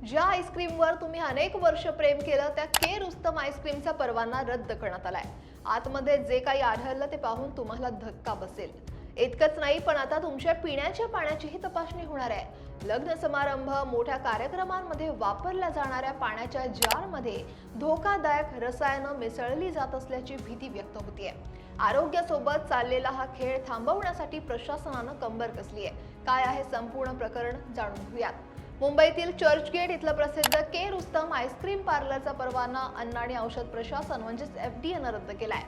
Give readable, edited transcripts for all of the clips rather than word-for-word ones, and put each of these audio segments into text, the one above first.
ज्या आईस्क्रीमवर तुम्ही अनेक वर्ष प्रेम केलं त्या के रुस्तम आईस्क्रीमचा परवाना रद्द करण्यात आलाय। आतमध्ये जे काही आढळलं ते पाहून तुम्हाला धक्का बसेल। इतकंच नाही, पण आता तुमच्या पिण्याच्या पाण्याचीही तपासणी होणार आहे। लग्न समारंभ, मोठ्या कार्यक्रमांमध्ये वापरल्या जाणाऱ्या पाण्याच्या जारमध्ये धोकादायक रसायनं मिसळली जात असल्याची भीती व्यक्त होतीये। आरोग्यासोबत चाललेला हा खेळ थांबवण्यासाठी प्रशासनानं कंबर कसली आहे। काय आहे संपूर्ण प्रकरण, जाणून घेऊयात। मुंबईतील चर्चगेट इथलं प्रसिद्ध के रुस्तम आईस्क्रीम पार्लरचा परवाना अन्न आणि औषध प्रशासन म्हणजेच एफडीएनं रद्द केलाय।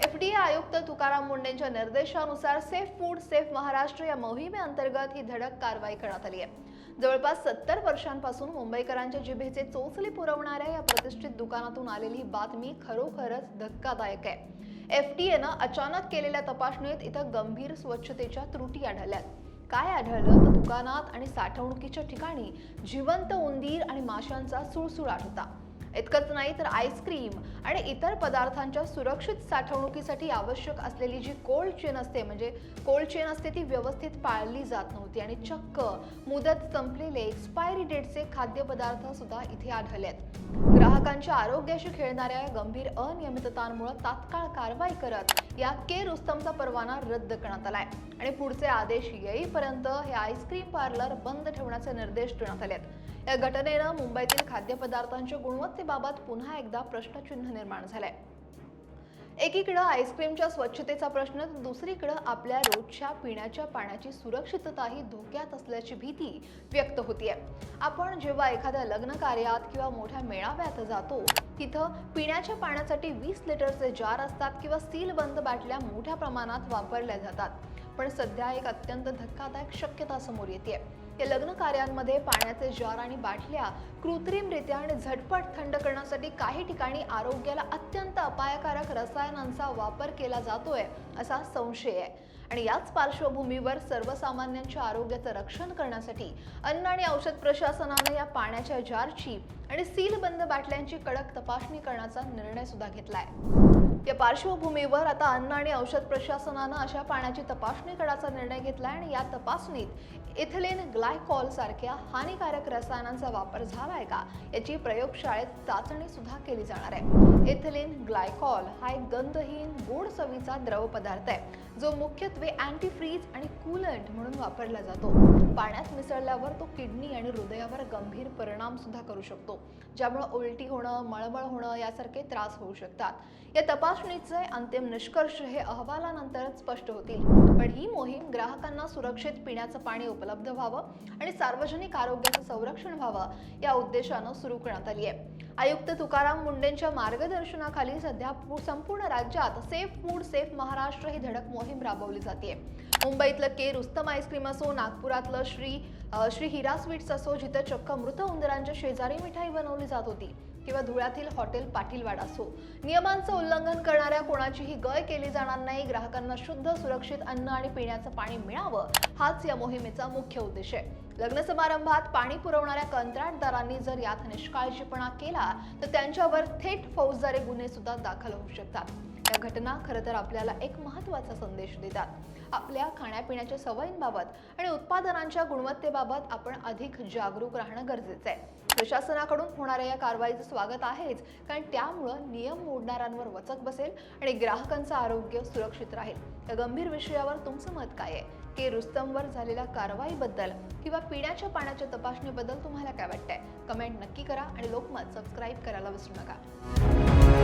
एफडीए आयुक्त तुकाराम मुंडेंच्या निर्देशानुसार सेफ फूड सेफ महाराष्ट्र या मोहिमेअंतर्गत ही धडक कारवाई करण्यात आली आहे। जवळपास 70 वर्षांपासून मुंबईकरांच्या जिभेचे चोचले पुरवणाऱ्या या प्रतिष्ठित दुकानातून आलेली ही बातमी खरोखरच धक्कादायक आहे। एफडीएनं अचानक केलेल्या तपासणीत इथं गंभीर स्वच्छतेच्या त्रुटी आढळल्यात। काय आढळलं तर दुकानात आणि साठवणुकीच्या ठिकाणी जिवंत उंदीर आणि माशांचा सुळसुळाट होता। इतकंच नाही तर आईस्क्रीम आणि इतर पदार्थांच्या सुरक्षित साठवणुकीसाठी आवश्यक असलेली जी कोल्ड चेन असते ती व्यवस्थित पाळली जात नव्हती आणि चक्क मुदत संपलेले एक्सपायरी डेटचे खाद्यपदार्थ सुद्धा इथे आढळलेत। ग्राहकांच्या आरोग्याशी खेळणाऱ्या गंभीर अनियमिततांमुळे तात्काळ कारवाई करत या के रुस्तमचा परवाना रद्द करण्यात आलाय आणि पुढचे आदेश येईपर्यंत हे आईस्क्रीम पार्लर बंद ठेवण्याचे निर्देश देण्यात आलेत। या घटनेनं मुंबईतील खाद्यपदार्थांच्या गुणवत्तेबाबत पुन्हा एकदा प्रश्नचिन्ह निर्माण झालंय। एकीकडे आईस्क्रीमच्या स्वच्छतेचा प्रश्न तर दुसरीकडे आपल्या रोजच्या पिण्याच्या पाण्याची सुरक्षितताही धोक्यात असल्याची भीती व्यक्त होतीये। आपण जेव्हा एखाद्या लग्न कार्यात किंवा मोठ्या मेळाव्यात जातो तिथं पिण्याच्या पाण्यासाठी 20 लिटरचे जार असतात किंवा सीलबंद बाटल्या मोठ्या प्रमाणात वापरल्या जातात। पण सध्या एक अत्यंत धक्कादायक शक्यता समोर येते। या लग्न कार्यांमध्ये पाण्याचे जार आणि बाटल्या कृत्रिमरित्या आणि झटपट थंड करण्यासाठी काही ठिकाणी आरोग्याला अत्यंत अपायकारक रसायनांचा वापर केला जातोय असा संशय आहे। आणि याच पार्श्वभूमीवर सर्वसामान्यांच्या आरोग्याचं रक्षण करण्यासाठी अन्न आणि औषध प्रशासनाने या पाण्याच्या जारची आणि सीलबंद बाटल्यांची कडक तपासणी करण्याचा निर्णय सुद्धा घेतलाय। या पार्श्वभूमीवर आता अन्न आणि औषध प्रशासनानं अशा पाण्याची तपासणी करण्याचा निर्णय घेतलाय आणि या तपासणीत इथिलीन ग्लायकॉल सारख्या हानिकारक रसायनांचा वापर झालाय का याची प्रयोगशाळेत चाचणी सुद्धा केली जाणार आहे। इथिलीन ग्लायकॉल हा एक गंधहीन गोड चवीचा द्रव पदार्थ आहे जो मुख्यत्वे अँटीफ्रीज आणि कूलंट म्हणून वापरला जातो। पाण्यात मिसळल्यावर तो किडनी आणि हृदयावर गंभीर परिणाम सुद्धा करू शकतो, ज्यामुळे उलटी होणं, मळमळ होणं यासारखे त्रास होऊ शकतात। या तपासणीचे अंतिम निष्कर्ष हे अहवालानंतरच स्पष्ट होतील। पण ही मोहीम ग्राहकांना सुरक्षित पिण्याचं पाणी उपलब्ध व्हावं आणि सार्वजनिक आरोग्याचं संरक्षण व्हावं या उद्देशानं सुरू करण्यात आली आहे। आयुक्त तुकाराम मुंडेंच्या मार्गदर्शनाखाली सध्या संपूर्ण राज्यात सेफ फूड सेफ महाराष्ट्र ही धडक मोहीम राबवली जाते। मुंबईतलं के रुस्तम आईस्क्रीम असो, नागपुरातलं श्री हिरा स्वीट्स असो जिथे चक्क मृत उंदरांच्या शेजारी मिठाई बनवली जात होती, किंवा धुळ्यातील हॉटेल पाटीलवाड असो, नियमांचं उल्लंघन करणाऱ्या कोणाचीही गय केली जाणार नाही। ग्राहकांना शुद्ध सुरक्षित अन्न आणि पिण्याचं पाणी मिळावं हाच या मोहिमेचा मुख्य उद्देश आहे। लग्न समारंभात पाणी पुरवणाऱ्या कंत्राटदारांनी जर यात निष्काळजीपणा केला तर त्यांच्यावर थेट फौजदारी गुन्हे सुद्धा दाखल होऊ शकतात। या घटना खरं तर आपल्याला एक महत्त्वाचा संदेश देतात। आपल्या खाण्यापिण्याच्या सवयींबाबत आणि उत्पादनांच्या गुणवत्तेबाबत आपण अधिक जागरूक राहणं गरजेचं आहे। प्रशासनाकडून होणाऱ्या या कारवाईचं स्वागत आहेच, कारण त्यामुळे नियम मोडणाऱ्यांवर वचक बसेल आणि ग्राहकांचं आरोग्य सुरक्षित राहील। या गंभीर विषयावर तुमचं मत काय आहे? के रुस्तमवर झालेल्या कारवाईबद्दल किंवा पिण्याच्या पाण्याच्या तपासणीबद्दल तुम्हाला काय वाटतंय? कमेंट नक्की करा आणि लोकमत सबस्क्राईब करायला विसरू नका।